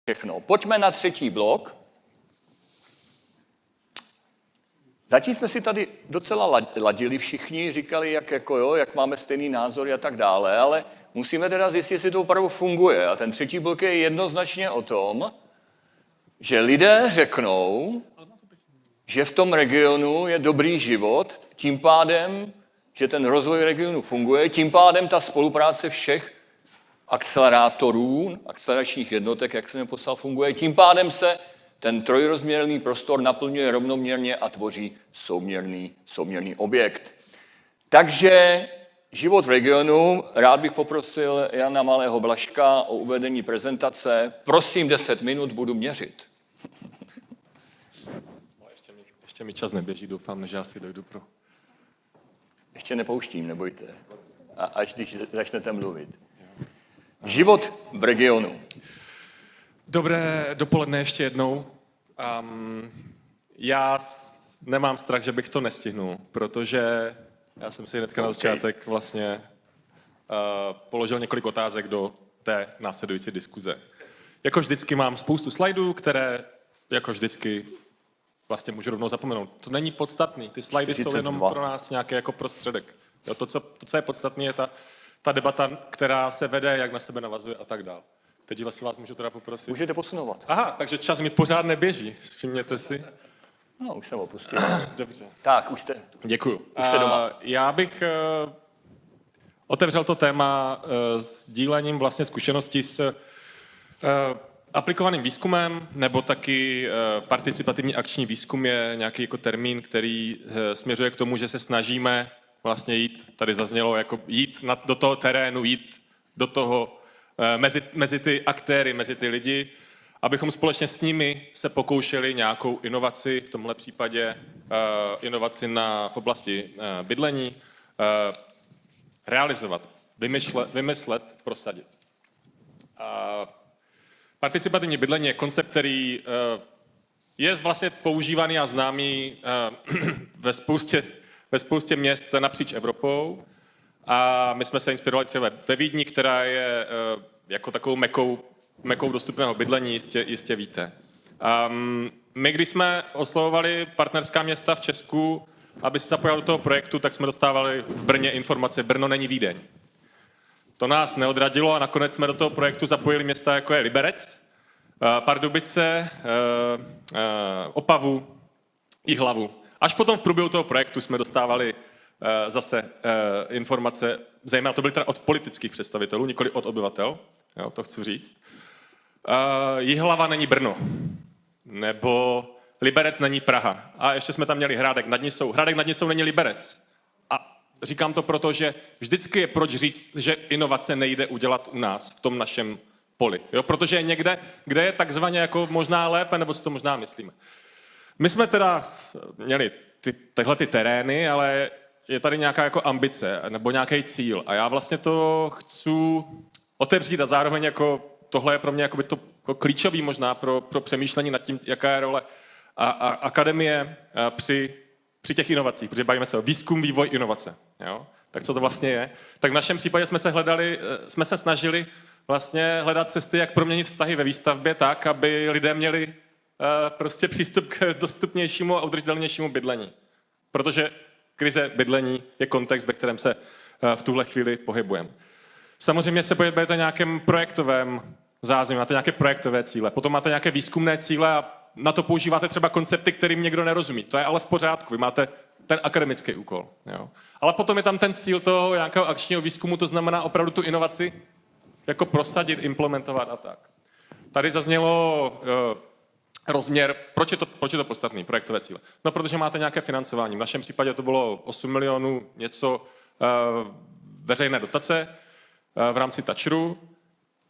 všechno. Pojďme na třetí blok. Zatím jsme si tady docela ladili všichni, říkali, jak máme stejný názor a tak dále, ale musíme teda zjistit, jestli to opravdu funguje. A ten třetí blok je jednoznačně o tom, že lidé řeknou, že v tom regionu je dobrý život, tím pádem, že ten rozvoj regionu funguje, tím pádem ta spolupráce všech akcelerátorů, akceleračních jednotek, jak jsem je poslal, funguje, tím pádem se ten trojrozměrný prostor naplňuje rovnoměrně a tvoří souměrný objekt. Takže život v regionu, rád bych poprosil Jana Malého Blažka o uvedení prezentace. Prosím, 10 minut, budu měřit. Ještě mi čas neběží, doufám, že asi dojdu pro... Ještě nepouštím, nebojte. Až když začnete mluvit. Život v regionu. Dobré dopoledne ještě jednou. Já nemám strach, že bych to nestihnul, protože já jsem si hnedka na začátek vlastně položil několik otázek do té následující diskuze. Jako vždycky mám spoustu slajdů, které jako vždycky vlastně můžu rovnou zapomenout. To není podstatný, ty slajdy jsou jenom pro nás nějaký jako prostředek. Jo, to, co je podstatné, je ta debata, která se vede, jak na sebe navazuje a tak dál. Teď vlastně vás můžu teda poprosit. Můžete posunovat. Aha, takže čas mi pořád neběží, všimněte si. No, už jsem opustil. Dobře. Tak, už jste. Děkuju. Už jste doma. Já bych otevřel to téma sdílením vlastně zkušeností s aplikovaným výzkumem, nebo taky participativní akční výzkum je nějaký jako termín, který směřuje k tomu, že se snažíme vlastně jít, tady zaznělo, jako jít do toho terénu, jít do toho mezi ty aktéry, mezi ty lidi, abychom společně s nimi se pokoušeli nějakou inovaci, v tomhle případě inovaci v oblasti bydlení, realizovat, vymyslet, prosadit. Participativní bydlení je koncept, který je vlastně používaný a známý ve spoustě měst napříč Evropou. A my jsme se inspirovali třeba ve Vídni, která je jako takovou mekou dostupného bydlení, jistě víte. My, když jsme oslovovali partnerská města v Česku, aby se zapojili do toho projektu, tak jsme dostávali v Brně informace, Brno není Vídeň. To nás neodradilo a nakonec jsme do toho projektu zapojili města, jako je Liberec, Pardubice, Opavu, Jihlavu. Až potom v průběhu toho projektu jsme dostávali zase informace, zejména to byly teda od politických představitelů, nikoli od obyvatel, jo, to chci říct. Jihlava není Brno, nebo Liberec není Praha. A ještě jsme tam měli Hrádek nad Nisou. Hrádek nad Nisou není Liberec. A říkám to proto, že vždycky je proč říct, že inovace nejde udělat u nás, v tom našem poli. Jo? Protože je někde, kde je takzvaně jako možná lépe, nebo si to možná myslíme. My jsme teda měli tyhle terény, ale je tady nějaká jako ambice nebo nějaký cíl. A já vlastně to chci otevřít a zároveň jako tohle je pro mě jako to klíčový možná pro přemýšlení nad tím, jaká je role akademie při těch inovacích, protože bavíme se o výzkum, vývoj, inovace. Jo? Tak co to vlastně je? Tak v našem případě jsme se snažili vlastně hledat cesty, jak proměnit vztahy ve výstavbě tak, aby lidé měli prostě přístup k dostupnějšímu a udržitelnějšímu bydlení. Protože krize bydlení je kontext, ve kterém se v tuhle chvíli pohybujeme. Samozřejmě se pohybujete nějakém projektovém zázemí, máte nějaké projektové cíle, potom máte nějaké výzkumné cíle a na to používáte třeba koncepty, kterým někdo nerozumí. To je ale v pořádku, vy máte ten akademický úkol. Jo. Ale potom je tam ten cíl toho nějakého akčního výzkumu, to znamená opravdu tu inovaci jako prosadit, implementovat a tak. Tady zaznělo rozměr, proč je to podstatný, projektové cíle? No, protože máte nějaké financování. V našem případě to bylo 8 milionů něco veřejné dotace v rámci Toucheru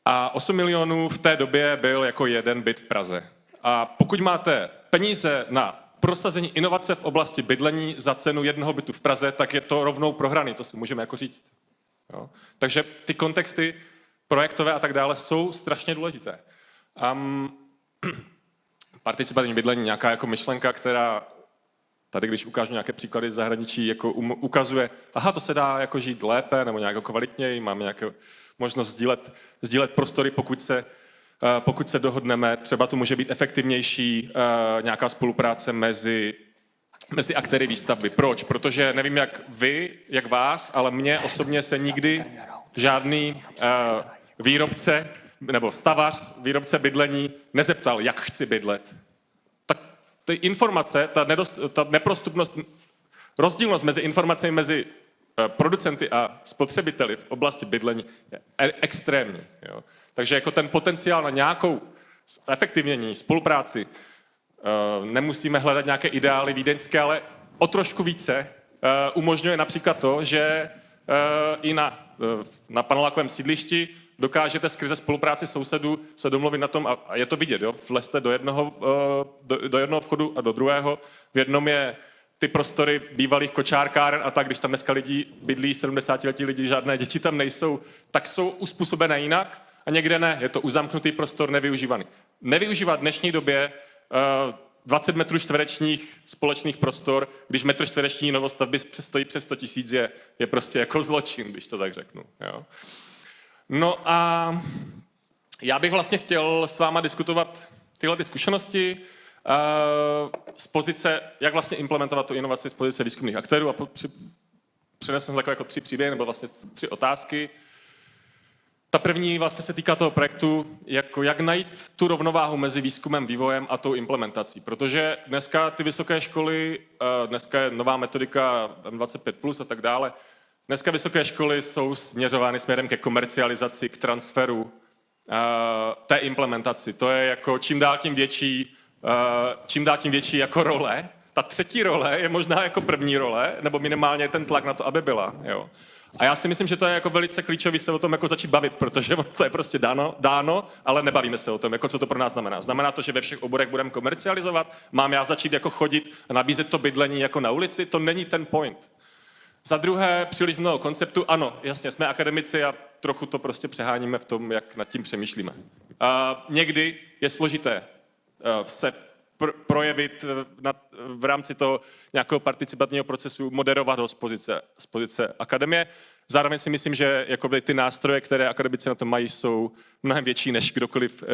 a 8 milionů v té době byl jako jeden byt v Praze. A pokud máte peníze na prosazení inovace v oblasti bydlení za cenu jednoho bytu v Praze, tak je to rovnou prohraný, to si můžeme jako říct. Jo? Takže ty kontexty projektové a tak dále jsou strašně důležité. Participativní bydlení, nějaká jako myšlenka, která tady, když ukážu nějaké příklady z zahraničí, jako ukazuje, aha, to se dá jako žít lépe nebo nějak kvalitněji, máme nějakou možnost sdílet prostory, pokud se pokud se dohodneme, třeba to může být efektivnější nějaká spolupráce mezi aktéry výstavby. Proč? Protože nevím, jak vás, ale mně osobně se nikdy žádný výrobce nebo stavař, výrobce bydlení nezeptal, jak chci bydlet. Tak ty informace, ta neprostupnost, rozdílnost mezi informacemi mezi producenty a spotřebiteli v oblasti bydlení je extrémní. Jo. Takže jako ten potenciál na nějakou efektivnění, spolupráci, nemusíme hledat nějaké ideály vídeňské, ale o trošku více umožňuje například to, že i na panelákovém sídlišti dokážete skrze spolupráci sousedů se domluvit na tom, a je to vidět, jo, vlezte do jednoho vchodu a do druhého. V jednom je ty prostory bývalých kočárkáren a tak, když tam dneska bydlí 70letí lidi, žádné děti tam nejsou, tak jsou uspůsobené jinak a někde ne. Je to uzamknutý prostor, nevyužívaný. Nevyužívat v dnešní době 20 metrů čtverečních společných prostor, když metr čtvereční novostavby stojí přes 100 000, je prostě jako zločin, když to tak řeknu. Jo. No a já bych vlastně chtěl s váma diskutovat tyhle ty zkušenosti z pozice, jak vlastně implementovat tu inovaci z pozice výzkumných aktérů a přinesem takové jako 3 příběhy, nebo vlastně 3 otázky. Ta první vlastně se týká toho projektu, jak najít tu rovnováhu mezi výzkumem, vývojem a tou implementací. Protože dneska ty vysoké školy, dneska je nová metodika M25+, a tak dále, dneska vysoké školy jsou směřovány směrem ke komercializaci, k transferu, té implementaci. To je jako čím dál tím větší jako role. Ta třetí role je možná jako první role, nebo minimálně ten tlak na to, aby byla. Jo. A já si myslím, že to je jako velice klíčový se o tom jako začít bavit, protože to je prostě dáno, ale nebavíme se o tom, jako co to pro nás znamená. Znamená to, že ve všech oborech budeme komercializovat? Mám já začít jako chodit a nabízet to bydlení jako na ulici? To není ten point. Za druhé, příliš mnoho konceptů. Ano, jasně, jsme akademici a trochu to prostě přeháníme v tom, jak nad tím přemýšlíme. Někdy je složité se projevit v rámci toho nějakého participativního procesu, moderovat ho z pozice akademie. Zároveň si myslím, že jakoby ty nástroje, které akademici na to mají, jsou mnohem větší než kdokoliv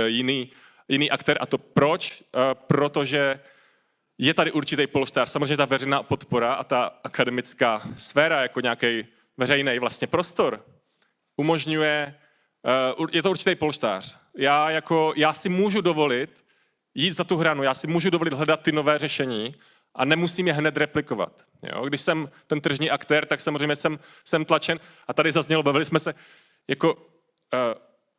jiný aktér. A to proč? Protože je tady určitý polštář. Samozřejmě ta veřejná podpora a ta akademická sféra jako nějaký veřejný vlastně prostor umožňuje, je to určitý polštář. Já si můžu dovolit jít za tu hranu, já si můžu dovolit hledat ty nové řešení a nemusím je hned replikovat. Jo? Když jsem ten tržní aktér, tak samozřejmě jsem tlačen. A tady zaznělo, bavili jsme se, jako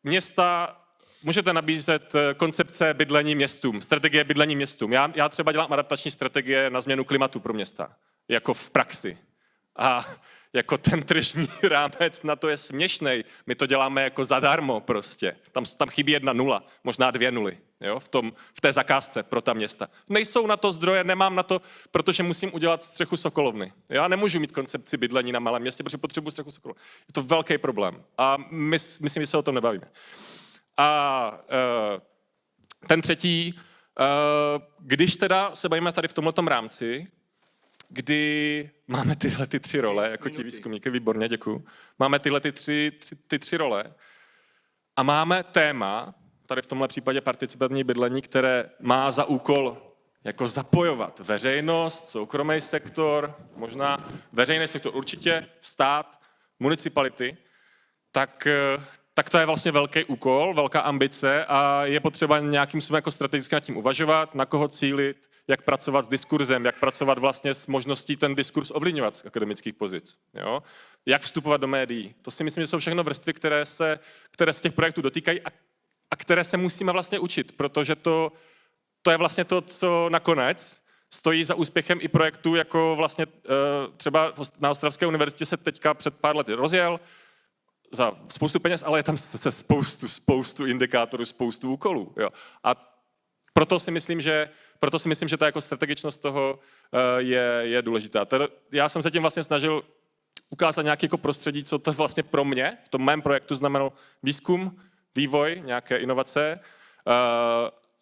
města, můžete nabízet koncepce bydlení městům, strategie bydlení městům. Já třeba dělám adaptační strategie na změnu klimatu pro města, jako v praxi. A jako ten tržní rámec na to je směšnej. My to děláme jako zadarmo prostě. Tam chybí 1 0, možná 2 nuly, jo, v té zakázce pro ta města. Nejsou na to zdroje, nemám na to, protože musím udělat střechu sokolovny. Já nemůžu mít koncepci bydlení na malém městě, protože potřebuji střechu sokolovny. Je to velký problém. A myslím, že se o tom nebavíme. A ten třetí, když teda se bavíme tady v tomhletom rámci, kdy máme tyhle 3 role, jako ti výzkumníky, výborně, děkuju. Máme tyhle ty tři role a máme téma, tady v tomhle případě participativní bydlení, které má za úkol jako zapojovat veřejnost, soukromý sektor, možná veřejný sektor určitě, stát, municipality, tak to je vlastně velký úkol, velká ambice a je potřeba nějakým způsobem jako strategicky nad tím uvažovat, na koho cílit, jak pracovat s diskurzem, jak pracovat vlastně s možností ten diskurs ovlivňovat z akademických pozic. Jo? Jak vstupovat do médií. To si myslím, že jsou všechno vrstvy, které se těch projektů dotýkají a které se musíme vlastně učit, protože to je vlastně to, co nakonec stojí za úspěchem i projektů, jako vlastně třeba na Ostravské univerzitě se teďka před pár lety rozjel, za spoustu peněz, ale je tam spoustu indikátorů, spoustu úkolů. Jo. A proto si myslím, že ta jako strategičnost toho je důležitá. Já jsem se tím vlastně snažil ukázat nějaké jako prostředí, co to vlastně pro mě v tom mém projektu znamenalo výzkum, vývoj, nějaké inovace,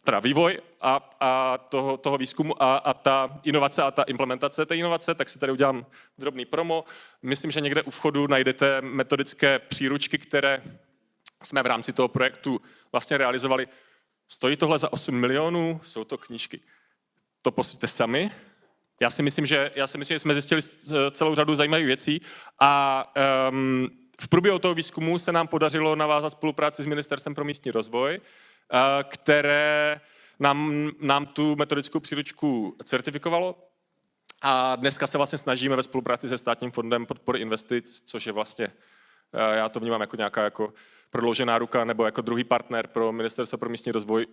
teda vývoj a toho výzkumu a ta inovace a ta implementace té inovace, tak si tady udělám drobný promo. Myslím, že někde u vchodu najdete metodické příručky, které jsme v rámci toho projektu vlastně realizovali. Stojí tohle za 8 milionů, jsou to knížky. To posuďte sami. Já si myslím, že jsme zjistili celou řadu zajímavých věcí a v průběhu toho výzkumu se nám podařilo navázat spolupráci s Ministerstvem pro místní rozvoj, které nám tu metodickou příručku certifikovalo. A dneska se vlastně snažíme ve spolupráci se Státním fondem podpory investic, což je vlastně, já to vnímám jako nějaká jako prodloužená ruka nebo jako druhý partner pro Ministerstvo pro místní rozvoj,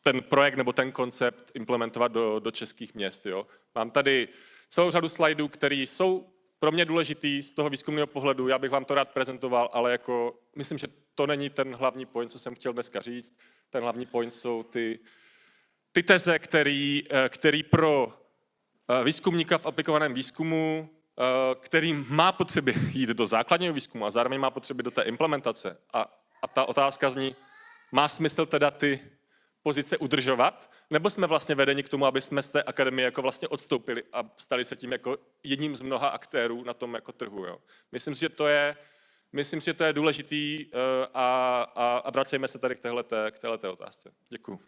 ten projekt nebo ten koncept implementovat do českých měst. Jo. Mám tady celou řadu slajdů, které jsou pro mě důležitý z toho výzkumného pohledu. Já bych vám to rád prezentoval, ale jako myslím, že to není ten hlavní point, co jsem chtěl dneska říct. Ten hlavní point jsou ty teze, který pro výzkumníka v aplikovaném výzkumu, který má potřeby jít do základního výzkumu a zároveň má potřeby do té implementace. A ta otázka zní, má smysl teda ty pozice udržovat, nebo jsme vlastně vedeni k tomu, aby jsme z té akademie jako vlastně odstoupili a stali se tím jako jedním z mnoha aktérů na tom jako trhu. Jo. Myslím si, že to je důležitý a vracejme se tady k téhleté otázce. Děkuju.